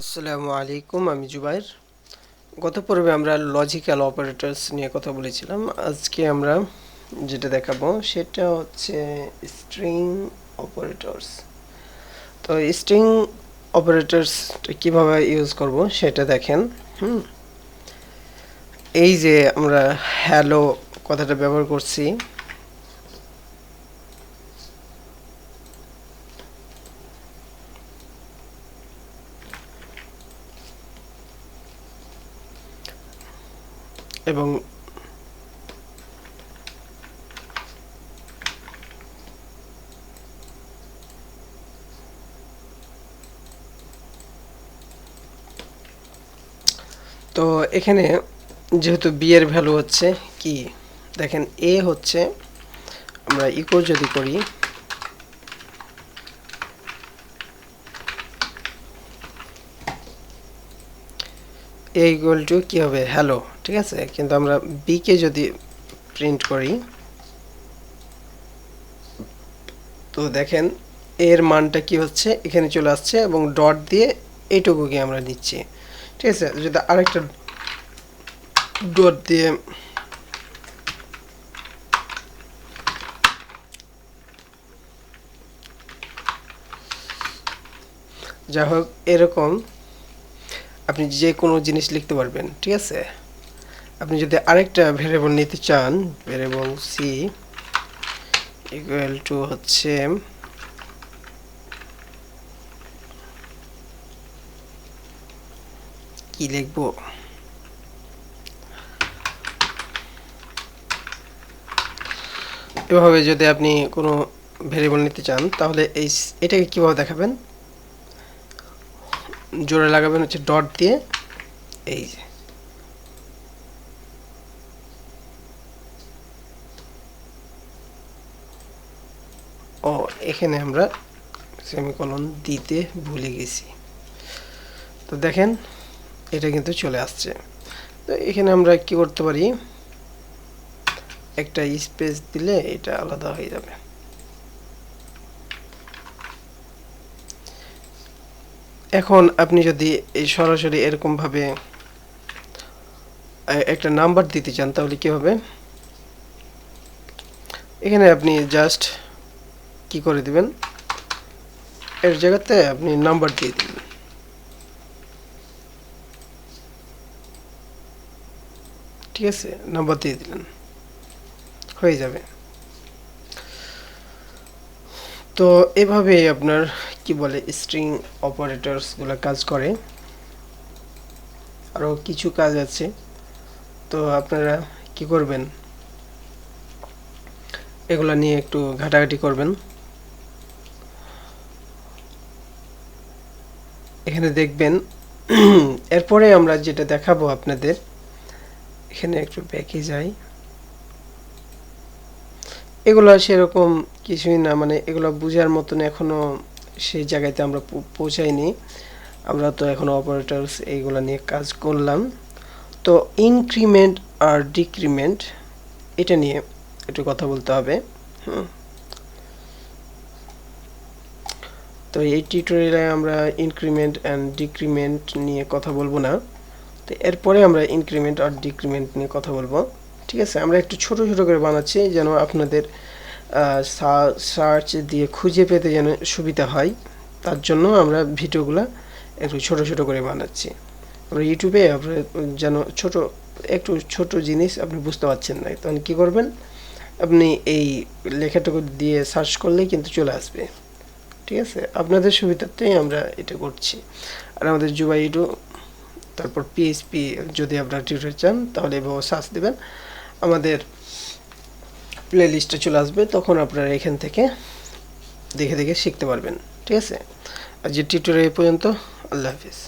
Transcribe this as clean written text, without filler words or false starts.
আসসালামু আলাইকুম, আমি জুবাইর। গত পর্বে আমরা লজিক্যাল অপারেটরস নিয়ে কথা বলেছিলাম। আজকে আমরা যেটা দেখাবো সেটা হচ্ছে স্ট্রিং অপারেটরস। তো স্ট্রিং অপারেটরসটা কিভাবে ইউজ করব সেটা দেখেন। এই যে আমরা হ্যালো কথাটা ব্যবহার করছি, এবং তো এখানে যেহেতু বি এর ভ্যালু হচ্ছে কি, দেখেন এ হচ্ছে, আমরা ইকো যদি করি এ ইকুয়াল টু কি হবে, হ্যালো, ঠিক আছে। কিন্তু আমরা বি কে যদি প্রিন্ট করি, তো দেখেন এর মানটা কি হচ্ছে, এখানে চলে আসছে এবং ডট দিয়ে এইটুকুকে আমরা নিচ্ছি, ঠিক আছে। যদি আরেকটা ডট দিয়ে যা হোক, এরকম আপনি যে কোনো জিনিস লিখতে পারবেন, ঠিক আছে। আপনি যদি আরেকটা ভেরিয়েবল নিতে চান, ভেরিয়েবল সি ইকুয়াল টু হচ্ছে কি লিখবো, এভাবে যদি আপনি কোনো ভেরিয়েবল নিতে চান, তাহলে এটাকে কিভাবে দেখাবেন, জোরে লাগাবেন হচ্ছে ডট দিয়ে, এই যে ও, এখানে আমরা সেমিকোলন দিতে ভুলে গেছি। তো দেখেন এটা কিন্তু চলে আসছে। তো এখানে আমরা কি করতে পারি, একটা স্পেস দিলে এটা আলাদা হয়ে যাবে। এখন আপনি যদি এই সরাসরি এরকম ভাবে একটা নাম্বার দিতে চান, তাহলে কি হবে, এখানে আপনি জাস্ট কি করে দিবেন, এর জায়গাতে আপনি নাম্বার দিয়ে দিবেন, ঠিক আছে। নাম্বার দিয়ে দিলেন, হয়ে যাবে। তো এভাবে আপনার কি বলে স্ট্রিং অপারেটরস গুলো কাজ করে। আরো কিছু কাজ আছে, তো আপনারা কি করবেন, এগুলা নিয়ে একটু ঘাটাঘাটি করবেন। এখানে দেখবেন এরপরে আমরা যেটা দেখাবো আপনাদের, এখানে একটু ব্যাকে যাই, এগুলো সেরকম কিছুই না, মানে এগুলো বোঝার মতন এখনো সেই জায়গাতে আমরা পৌঁছাইনি। আমরা তো এখন অপারেটরস এইগুলা নিয়ে কাজ করলাম। তো ইনক্রিমেন্ট আর ডিক্রিমেন্ট, এটা নিয়ে একটু কথা বলতে হবে। তো এই টিউটোরিয়ালে আমরা ইনক্রিমেন্ট অ্যান্ড ডিক্রিমেন্ট নিয়ে কথা বলবো না। তো এরপরে আমরা ইনক্রিমেন্ট আর ডিক্রিমেন্ট নিয়ে কথা বলবো, ঠিক আছে। আমরা একটু ছোট ছোট করে বানাচ্ছি যেন আপনাদের সার্চ দিয়ে খুঁজে পেতে যেন সুবিধা হয়, তার জন্য আমরা ভিডিওগুলো একটু ছোট ছোট করে বানাচ্ছি। আমরা ইউটিউবে আপনার যেন একটু ছোট জিনিস আপনি বুঝতে পারছেন না, তখন কি করবেন, আপনি এই লেখাটুকু দিয়ে সার্চ করলেই কিন্তু চলে আসবে, ঠিক আছে। আপনাদের সুবিধার্থেই আমরা এটা করছি। আর আমাদের জুবাইডু, তারপর পিএইচপি যদি আপনারা টিউটোরিয়াল চান, তাহলে এভাবে সার্চ দেবেন, আমাদের প্লে লিস্টে চলে আসবে, তখন আপনারা এখান থেকে দেখে দেখে শিখতে পারবেন, ঠিক আছে। আর যে টিউটোরিয়াল পর্যন্ত, আল্লাহ হাফিজ।